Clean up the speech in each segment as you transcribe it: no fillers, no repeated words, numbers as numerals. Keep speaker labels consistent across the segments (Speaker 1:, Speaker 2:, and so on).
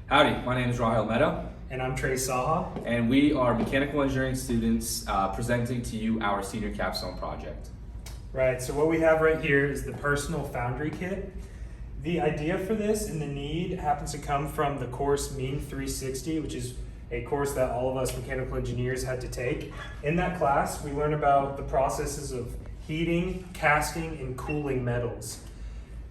Speaker 1: Howdy, my name is Rahil
Speaker 2: And I'm Trace Saha.
Speaker 1: and we are mechanical engineering students presenting to you our senior capstone project.
Speaker 2: Right, so what we have right here is the personal Foundry kit. The idea for this and the need happens to come from the course MEEN 360, which is a course that all of us mechanical engineers had to take. In that class, we learn about the processes of heating, casting, and cooling metals.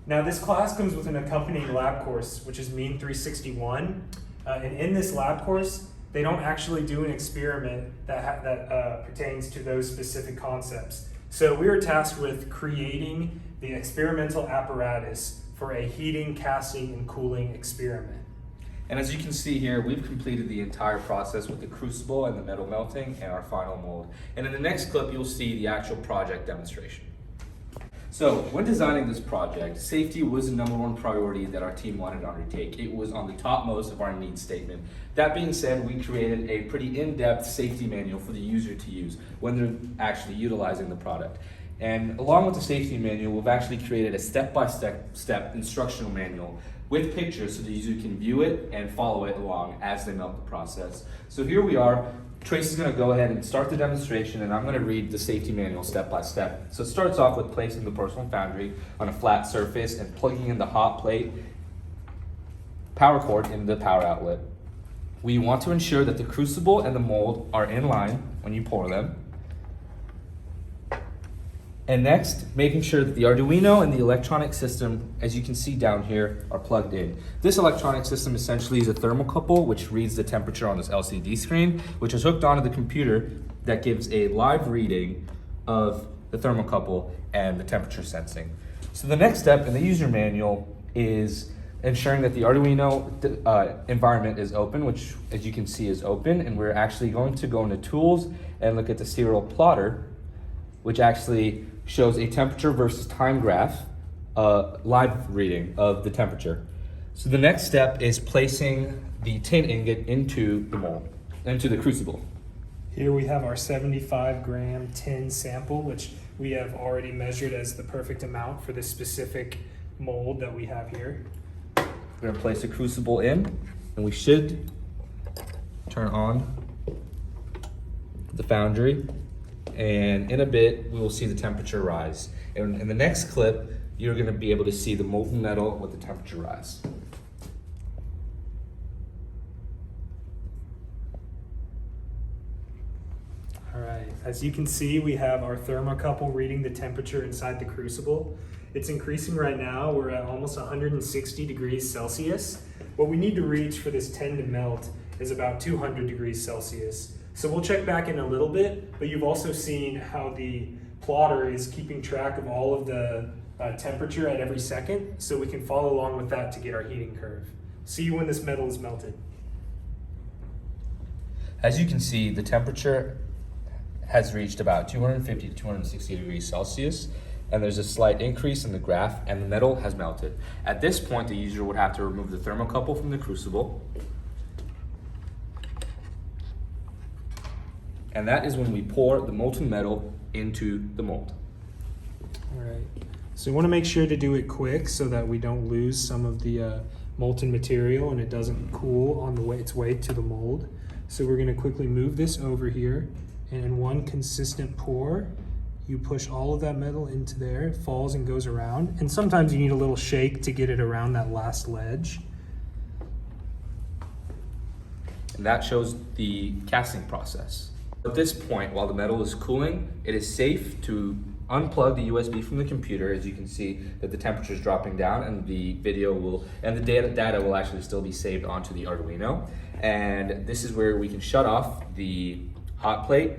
Speaker 2: Now this class comes with an accompanying lab course, which is MEEN 361. And in this lab course, they don't actually do an experiment that pertains to those specific concepts. So we were tasked with creating the experimental apparatus for a heating, casting, and cooling experiment.
Speaker 1: And as you can see here, we've completed the entire process with the crucible and the metal melting and our final mold. And in the next clip, you'll see the actual project demonstration. So when designing this project, safety was the #1 priority that our team wanted to undertake. It was on the topmost of our needs statement. That being said, we created a pretty in-depth safety manual for the user to use when they're actually utilizing the product. And along with the safety manual, we've actually created a step-by-step instructional manual with pictures so the user can view it and follow it along as they melt the process. So here we are. Trace is going to go ahead and start the demonstration, and I'm going to read the safety manual step by step. So it starts off with placing the personal Foundry on a flat surface and plugging in the hot plate power cord into the power outlet. We want to ensure that the crucible and the mold are in line when you pour them. And next, making sure that the Arduino and the electronic system, as you can see down here, are plugged in. This electronic system essentially is a thermocouple which reads the temperature on this LCD screen, which is hooked onto the computer that gives a live reading of the thermocouple and the temperature sensing. So the next step in the user manual is ensuring that the Arduino environment is open, which as you can see is open, and we're actually going to go into tools and look at the serial plotter, which actually shows a temperature versus time graph, live reading of the temperature. So the next step is placing the tin ingot into the mold, into the crucible.
Speaker 2: Here we have our 75-gram tin sample, which we have already measured as the perfect amount for this specific mold that we have here.
Speaker 1: We're gonna place the crucible in, and we should turn on the Foundry. And in a bit, we will see the temperature rise. And in the next clip, you're gonna be able to see the molten metal with the temperature rise.
Speaker 2: All right, as you can see, we have our thermocouple reading the temperature inside the crucible. It's increasing right now. We're at almost 160 degrees Celsius. What we need to reach for this tin to melt is about 200 degrees Celsius. So we'll check back in a little bit, but you've also seen how the plotter is keeping track of all of the temperature at every second, so we can follow along with that to get our heating curve. See you when this metal is melted.
Speaker 1: As you can see, the temperature has reached about 250 to 260 degrees Celsius, and there's a slight increase in the graph, and the metal has melted. At this point, the user would have to remove the thermocouple from the crucible. And that is when we pour the molten metal into the mold.
Speaker 2: All right, so we want to make sure to do it quick so that we don't lose some of the molten material and it doesn't cool on its way to the mold. So we're going to quickly move this over here, and in one consistent pour, you push all of that metal into there, it falls and goes around. And sometimes you need a little shake to get it around that last ledge.
Speaker 1: And that shows the casting process. At this point, while the metal is cooling, it is safe to unplug the USB from the computer. As you can see that the temperature is dropping down, and the video will, and the data will actually still be saved onto the Arduino. And this is where we can shut off the hot plate.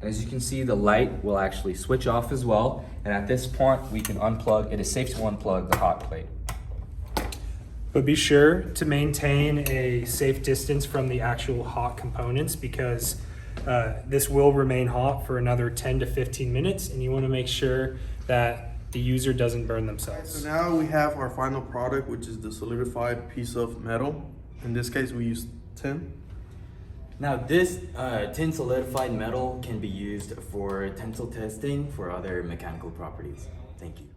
Speaker 1: As you can see, the light will actually switch off as well. And at this point, we can unplug. It is safe to unplug the hot plate.
Speaker 2: But be sure to maintain a safe distance from the actual hot components, because this will remain hot for another 10 to 15 minutes, and you want to make sure that the user doesn't burn themselves.
Speaker 3: So now we have our final product, which is the solidified piece of metal. In this case, we use tin.
Speaker 4: Now this tin solidified metal can be used for tensile testing for other mechanical properties. Thank you.